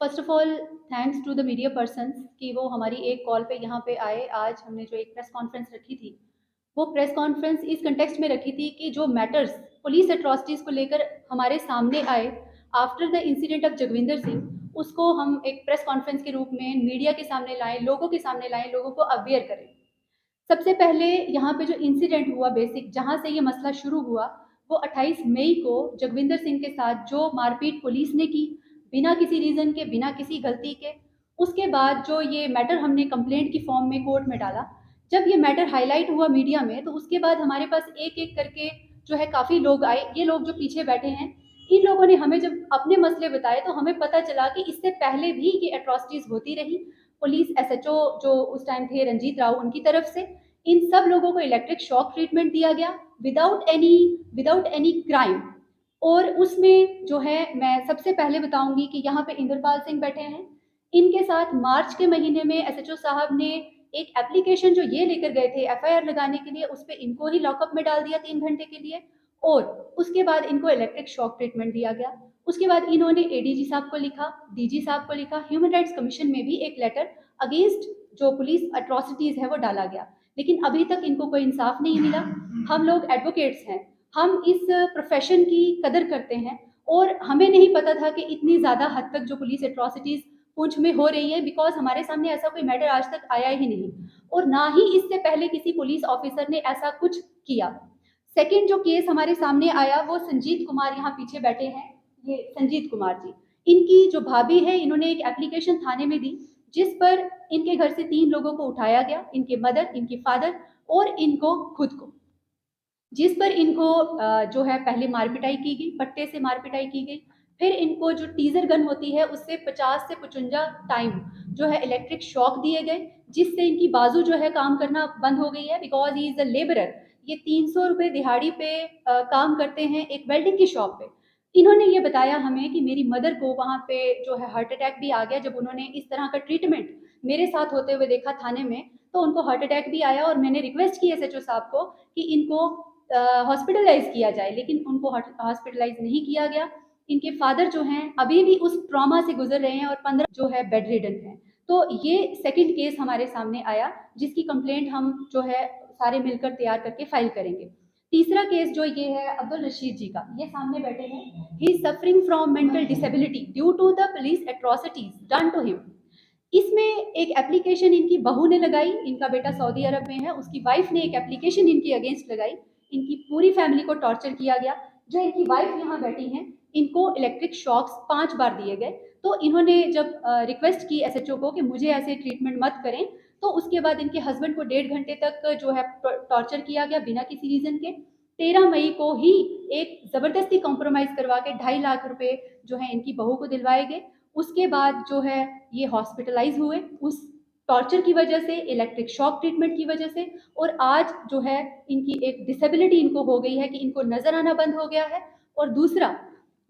First of all thanks to the media persons कि वो हमारी एक कॉल पे यहाँ पे आए। आज हमने जो एक प्रेस कॉन्फ्रेंस रखी थी, वो प्रेस कॉन्फ्रेंस इस कंटेक्स्ट में रखी थी कि जो मैटर्स पुलिस एट्रॉसिटीज़ को लेकर हमारे सामने आए after the incident of Jagvinder Singh, उसको हम एक प्रेस कॉन्फ्रेंस के रूप में मीडिया के सामने लाएं, लोगों के सामने लाएं, लोगों को अवेयर करें। सबसे पहले यहाँ पे जो इंसिडेंट हुआ, बेसिक जहाँ से ये मसला शुरू हुआ, वो 28 मई को जगविंदर सिंह के साथ जो मारपीट पुलिस ने की बिना किसी रीज़न के, बिना किसी गलती के, उसके बाद जो ये मैटर हमने कंप्लेंट की फॉर्म में कोर्ट में डाला। जब ये मैटर हाईलाइट हुआ मीडिया में, तो उसके बाद हमारे पास एक एक करके जो है काफ़ी लोग आए। ये लोग जो पीछे बैठे हैं, इन लोगों ने हमें जब अपने मसले बताए तो हमें पता चला कि इससे पहले भी ये एट्रॉसिटीज़ होती रही। पुलिस एसएचओ जो उस टाइम थे रंजीत राव, उनकी तरफ से इन सब लोगों को इलेक्ट्रिक शॉक ट्रीटमेंट दिया गया विदाउट एनी क्राइम। और उसमें जो है मैं सबसे पहले बताऊंगी कि यहाँ पे इंद्रपाल सिंह बैठे हैं। इनके साथ मार्च के महीने में एसएचओ साहब ने एक एप्लीकेशन जो ये लेकर गए थे एफआईआर लगाने के लिए, उस पर इनको ही लॉकअप में डाल दिया 3 घंटे के लिए। और उसके बाद इनको इलेक्ट्रिक शॉक ट्रीटमेंट दिया गया। उसके बाद इन्होंने एडीजी साहब को लिखा, डीजी साहब को लिखा, ह्यूमन राइट्स कमीशन में भी एक लेटर अगेंस्ट जो पुलिस अट्रॉसिटीज़ है वो डाला गया, लेकिन अभी तक इनको कोई इंसाफ नहीं मिला। हम लोग एडवोकेट्स हैं, हम इस प्रोफेशन की कदर करते हैं, और हमें नहीं पता था कि इतनी ज़्यादा हद तक जो पुलिस एट्रॉसिटीज़ पुंछ में हो रही है, बिकॉज हमारे सामने ऐसा कोई मैटर आज तक आया ही नहीं, और ना ही इससे पहले किसी पुलिस ऑफिसर ने ऐसा कुछ किया। सेकंड जो केस हमारे सामने आया, वो संजीत कुमार यहाँ पीछे बैठे हैं, ये संजीत कुमार जी, इनकी जो भाभी है, इन्होंने एक एप्लीकेशन थाने में दी जिस पर इनके घर से 3 लोगों को उठाया गया, इनके मदर, इनके फादर और इनको खुद को, जिस पर इनको जो है पहले मार पिटाई की गई, पट्टे से मार पिटाई की गई। फिर इनको जो टीजर गन होती है उससे 50 से 55 टाइम जो है इलेक्ट्रिक शॉक दिए गए, जिससे इनकी बाजू जो है काम करना बंद हो गई है, because he is a labourer. ये 300 रुपये दिहाड़ी पे काम करते हैं एक वेल्डिंग की शॉप पे। इन्होंने ये बताया हमें कि मेरी मदर को वहाँ पे जो है हार्ट अटैक भी आ गया। जब उन्होंने इस तरह का ट्रीटमेंट मेरे साथ होते हुए देखा थाने में, तो उनको हार्ट अटैक भी आया, और मैंने रिक्वेस्ट की एसएचओ साहब को कि इनको हॉस्पिटलाइज किया जाए, लेकिन उनको हॉस्पिटलाइज नहीं किया गया। इनके फादर जो हैं अभी भी उस ट्रॉमा से गुजर रहे हैं, और 15 जो है बेड रिडन हैं। तो ये सेकंड केस हमारे सामने आया, जिसकी कंप्लेंट हम जो है सारे मिलकर तैयार करके फाइल करेंगे। तीसरा केस जो ये है अब्दुल रशीद जी का, ये सामने बैठे हैं। He is suffering from mental disability due to the police atrocities done to him. इसमें एक एप्लीकेशन इनकी बहू ने लगाई, इनका बेटा सऊदी अरब में है, उसकी वाइफ ने एक एप्लीकेशन इनकी अगेंस्ट लगाई। इनकी पूरी फैमिली को टॉर्चर किया गया। जो इनकी वाइफ यहाँ बैठी हैं, इनको इलेक्ट्रिक शॉक्स 5 बार दिए गए। तो इन्होंने जब रिक्वेस्ट की एसएचओ को कि मुझे ऐसे ट्रीटमेंट मत करें, तो उसके बाद इनके हस्बैंड को 1.5 घंटे तक जो है टॉर्चर किया गया बिना किसी रीज़न के। 13 मई को ही एक ज़बरदस्ती कॉम्प्रोमाइज़ करवा के 2.5 लाख रुपए जो है इनकी बहू को दिलवाए गए। उसके बाद जो है ये हॉस्पिटलाइज हुए उस टॉर्चर की वजह से, इलेक्ट्रिक शॉक ट्रीटमेंट की वजह से, और आज जो है इनकी एक डिसेबिलिटी इनको हो गई है कि इनको नज़र आना बंद हो गया है। और दूसरा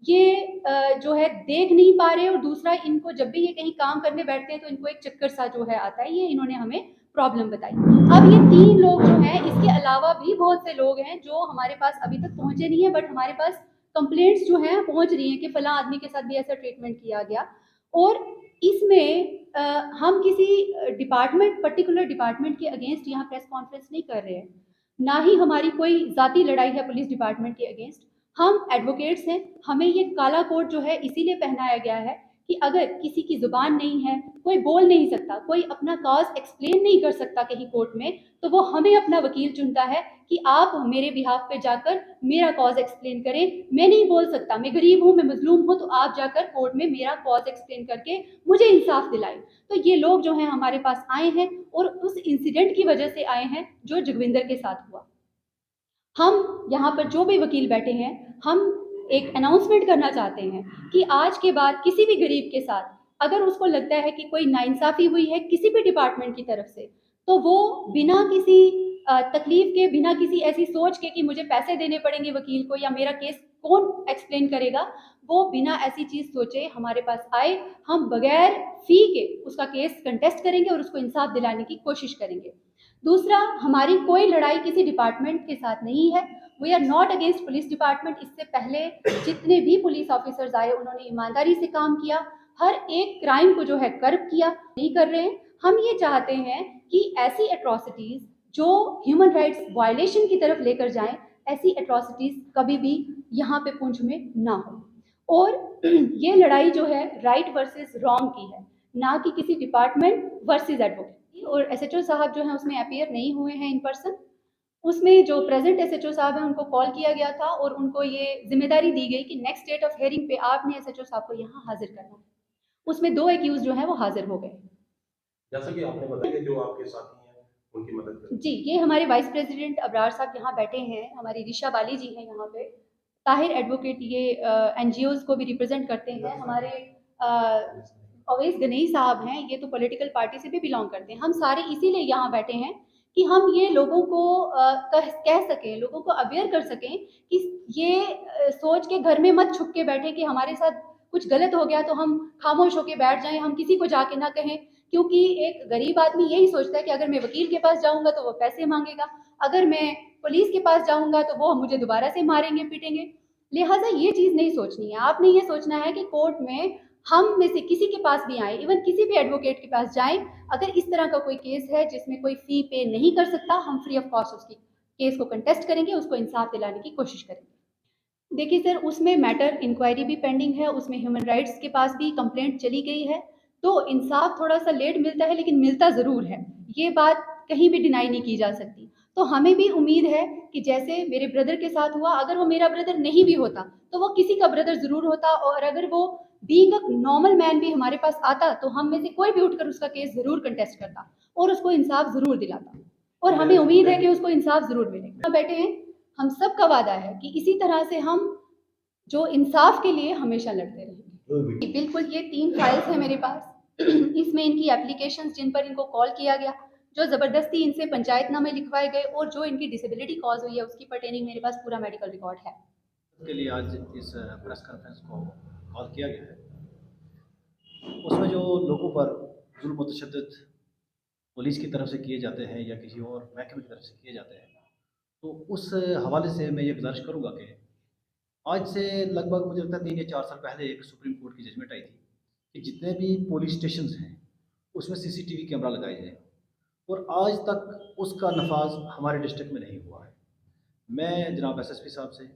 ये जो है देख नहीं पा रहे, और दूसरा इनको जब भी ये कहीं काम करने बैठते हैं तो इनको एक चक्कर सा जो है आता है। ये इन्होंने हमें प्रॉब्लम बताई। अब ये 3 लोग जो हैं, इसके अलावा भी बहुत से लोग हैं जो हमारे पास अभी तक पहुंचे नहीं है, बट हमारे पास कंप्लेंट्स जो हैं पहुंच रही हैं कि फला आदमी के साथ भी ऐसा ट्रीटमेंट किया गया। और इसमें हम किसी डिपार्टमेंट, पर्टिकुलर डिपार्टमेंट के अगेंस्ट यहाँ प्रेस कॉन्फ्रेंस नहीं कर रहे हैं, ना ही हमारी कोई ज़ाती लड़ाई है पुलिस डिपार्टमेंट के अगेंस्ट। हम एडवोकेट्स हैं, हमें ये काला कोट जो है इसीलिए पहनाया गया है कि अगर किसी की ज़ुबान नहीं है, कोई बोल नहीं सकता, कोई अपना कॉज एक्सप्लेन नहीं कर सकता कहीं कोर्ट में, तो वो हमें अपना वकील चुनता है कि आप मेरे बिहाफ पे जाकर मेरा कॉज एक्सप्लेन करें। मैं नहीं बोल सकता, मैं गरीब हूँ, मैं मजलूम हूँ, तो आप जाकर कोर्ट में मेरा कॉज एक्सप्लेन करके मुझे इंसाफ दिलाएं। तो ये लोग जो हैं हमारे पास आए हैं, और उस इंसिडेंट की वजह से आए हैं जो जगविंदर के साथ हुआ। हम यहाँ पर जो भी वकील बैठे हैं, हम एक अनाउंसमेंट करना चाहते हैं कि आज के बाद किसी भी गरीब के साथ अगर उसको लगता है कि कोई नाइंसाफ़ी हुई है किसी भी डिपार्टमेंट की तरफ से, तो वो बिना किसी तकलीफ के, बिना किसी ऐसी सोच के कि मुझे पैसे देने पड़ेंगे वकील को या मेरा केस कौन एक्सप्लेन करेगा, वो बिना ऐसी चीज़ सोचे हमारे पास आए। हम बगैर फ़ी के उसका केस कंटेस्ट करेंगे और उसको इंसाफ दिलाने की कोशिश करेंगे। दूसरा, हमारी कोई लड़ाई किसी डिपार्टमेंट के साथ नहीं है। We are not against police department. इससे पहले जितने भी पुलिस ऑफिसर्स आए उन्होंने ईमानदारी से काम किया। हर एक क्राइम को जो है कर्ब किया, नहीं कर रहे हैं। हम ये चाहते हैं कि ऐसी एट्रॉसिटीज़ जो ह्यूमन राइट्स वायलेशन की तरफ लेकर जाएं, ऐसी एट्रॉसिटीज़ कभी भी यहाँ पे पुंछ में ना हो। और ये लड़ाई जो है राइट वर्सेस रॉन्ग की है, ना कि किसी डिपार्टमेंट वर्सेस एडवोकेट। और एसएचओ साहब जो हैं उसमें अपीयर नहीं हुए हैं इन पर्सन। उसमें जो प्रेजेंट एसएचओ साहब हैं उनको कॉल किया गया था और उनको ये जिम्मेदारी दी गई कि नेक्स्ट डेट ऑफ हियरिंग पे आपने एसएचओ साहब को यहाँ हाजिर करना है। उसमें 2 एक्यूज जो हैं वो हाजिर हो गए। जैसा कि आपने बताया कि जो आपके साथी हैं उनकी मदद करें। जी, ये हमारे वाइस प्रेसिडेंट अबरार साहब यहाँ बैठे हैं, हमारी ऋषा बाली जी हैं यहाँ पे, ताहिर एडवोकेट ये एनजीओज को भी रिप्रेजेंट करते हैं, हमारे अवैस गनई साहब हैं, ये तो पॉलिटिकल पार्टी से भी बिलोंग करते हैं। हम सारे इसीलिए यहाँ बैठे हैं कि हम ये लोगों को कह सकें, लोगों को अवेयर कर सकें कि ये सोच के घर में मत छुप के बैठे कि हमारे साथ कुछ गलत हो गया तो हम खामोश होके बैठ जाएं, हम किसी को जाके ना कहें। क्योंकि एक गरीब आदमी यही सोचता है कि अगर मैं वकील के पास जाऊंगा तो वो पैसे मांगेगा, अगर मैं पुलिस के पास जाऊंगा तो वो मुझे दोबारा से मारेंगे पीटेंगे। लिहाजा ये चीज़ नहीं सोचनी है, आपने ये सोचना है कि कोर्ट में हम में से किसी के पास भी आए, इवन किसी भी एडवोकेट के पास जाएं, अगर इस तरह का कोई केस है जिसमें कोई फ़ी पे नहीं कर सकता, हम फ्री ऑफ कॉस्ट उसकी केस को कंटेस्ट करेंगे, उसको इंसाफ दिलाने की कोशिश करेंगे। देखिए सर, उसमें मैटर इंक्वायरी भी पेंडिंग है, उसमें ह्यूमन राइट्स के पास भी कंप्लेंट चली गई है, तो इंसाफ थोड़ा सा लेट मिलता है लेकिन मिलता ज़रूर है, ये बात कहीं भी डिनाई नहीं की जा सकती। तो हमें भी उम्मीद है कि जैसे मेरे ब्रदर के साथ हुआ, अगर वो मेरा ब्रदर नहीं भी होता तो वो किसी का ब्रदर ज़रूर होता, और अगर वो बीइंग अ नॉर्मल मैन भी हमारे पास आता तो हम में से कोई भी उठकर उसका केस ज़रूर कंटेस्ट करता और उसको इंसाफ ज़रूर दिलाता, और हमें उम्मीद है कि उसको इंसाफ ज़रूर मिलेगा। बैठे हैं, हम सब का वादा है कि इसी तरह से हम जो इंसाफ के लिए हमेशा लड़ते रहेंगे। बिल्कुल, ये 3 फाइल्स हैं मेरे पास। इसमें इनकी एप्लीकेशंस जिन पर इनको कॉल किया गया, जो ज़बरदस्ती इनसे पंचायतनामे लिखवाए गए और जो इनकी डिसेबिलिटी कॉज हुई है उसकी पर्टेनिंग मेरे पास पूरा मेडिकल रिकॉर्ड है। के लिए आज इस प्रेस कॉन्फ्रेंस को कॉल किया गया है। उसमें जो लोगों पर जुल्म व तशद्दुद पुलिस की तरफ से किए जाते हैं या किसी और महकमे की तरफ से किए जाते हैं, तो उस हवाले से मैं ये गुजारिश करूँगा कि आज से लगभग मुझे लगता है 3 या 4 साल पहले एक सुप्रीम कोर्ट की जजमेंट आई थी कि जितने भी पुलिस स्टेशन हैं उसमें सीसीटीवी कैमरा लगाए जाए, और आज तक उसका नफाज हमारे डिस्ट्रिक्ट में नहीं हुआ है। मैं जनाब एसएसपी साहब से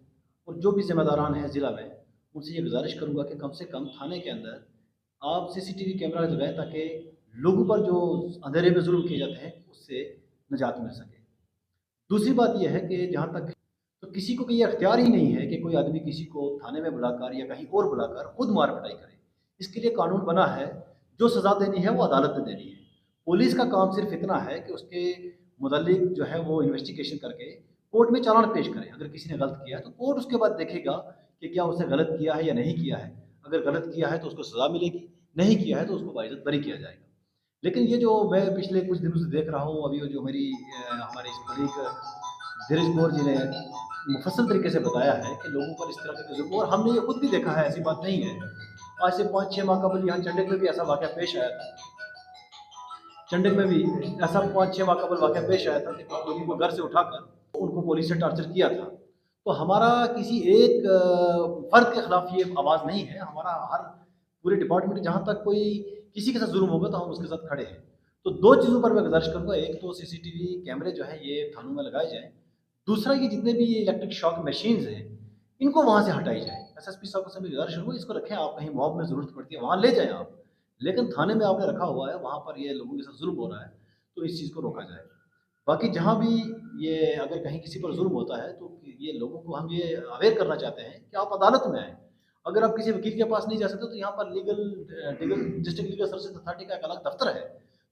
और जो भी ज़िम्मेदारान हैं ज़िला में, उनसे ये गुजारिश करूँगा कि कम से कम थाने के अंदर आप सीसीटीवी कैमरा लगाएं ताकि लोगों पर जो अंधेरे में जुल्म किए जाते हैं उससे निजात मिल सके। दूसरी बात यह है कि जहाँ तक तो किसी को ये अख्तियार ही नहीं है कि कोई आदमी किसी को थाने में बुलाकर या कहीं और बुलाकर खुद मार पिटाई करे। इसके लिए कानून बना है, जो सज़ा देनी है वो अदालत ने देनी है। पुलिस का काम सिर्फ इतना है कि उसके मुतल्लिक जो है वो इन्वेस्टिगेशन करके कोर्ट में चालान पेश करें। अगर किसी ने गलत किया है तो कोर्ट उसके बाद देखेगा कि क्या उसने गलत किया है या नहीं किया है। अगर गलत किया है तो उसको सज़ा मिलेगी, नहीं किया है तो उसको बाइज़्ज़त बरी किया जाएगा। लेकिन ये जो मैं पिछले कुछ दिनों से देख रहा हूँ, अभी जो मेरी हमारे इस कलीग धीरज कौर जी ने मुफस्सल तरीके से बताया है कि लोगों पर इस तरह के जुल्म, और हमने ये खुद भी देखा है, ऐसी बात नहीं है। आज से 5-6 माह कबल यहाँ चंडीगढ़ में भी ऐसा वाक़या पेश आया था। चंडीगढ़ में भी ऐसा 5-6 माह कबल वाक़या पेश आया था कि लोगों को घर से उठाकर उनको पुलिस ने टार्चर किया था। तो हमारा किसी एक फ़र्द के खिलाफ ये आवाज़ नहीं है, हमारा हर पूरे डिपार्टमेंट जहाँ तक कोई किसी के साथ जुल्म होगा तो हम उसके साथ खड़े हैं। तो 2 चीज़ों पर मैं गुज़ारिश करूँगा, एक तो सीसीटीवी कैमरे जो हैं ये थानों में लगाए जाएँ। दूसरा, ये जितने भी इलेक्ट्रिक शॉक मशीन्स हैं, इनको वहाँ से हटाई जाए। एसएसपी साहब से मेरी गुज़ारिश होगी, इसको रखें आप, कहीं मॉब में ज़रूरत पड़ती है वहाँ ले जाएँ आप। लेकिन थाने में आपने रखा हुआ है, वहाँ पर ये लोगों के साथ जुल्म हो रहा है, तो इस चीज़ को रोका जाए। बाकी जहाँ भी ये अगर कहीं किसी पर जुल्म होता है तो ये लोगों को हम ये अवेयर करना चाहते हैं कि आप अदालत में आएँ। अगर आप किसी वकील के पास नहीं जा सकते तो यहाँ पर डिस्ट्रिक्ट लीगल सर्विसेज अथॉरिटी का एक अलग दफ्तर है,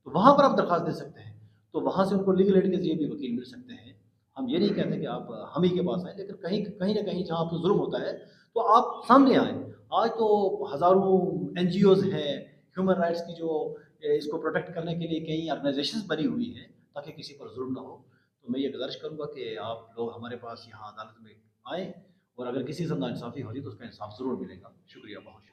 तो वहाँ पर आप दरख्वास्त दे सकते हैं। तो वहाँ से उनको लीगल एड के ज़रिए भी वकील मिल सकते हैं। हम ये नहीं कहते कि आप हम ही के पास आएँ, लेकिन कहीं कहीं न कहीं जहाँ आपको जुल्म होता है तो आप सामने आएँ। आज तो हज़ारों एनजीओज़ हैं, ह्यूमन राइट्स की जो इसको प्रोटेक्ट करने के लिए कई ऑर्गेनाइजेशंस बनी हुई हैं ताकि किसी पर जुल्म ना हो। तो मैं ये गुज़ारिश करूँगा कि आप लोग हमारे पास यहाँ अदालत में आएँ, और अगर किसी से नाइंसाफ़ी हो रही है तो उसका इंसाफ ज़रूर मिलेगा। शुक्रिया बहुत।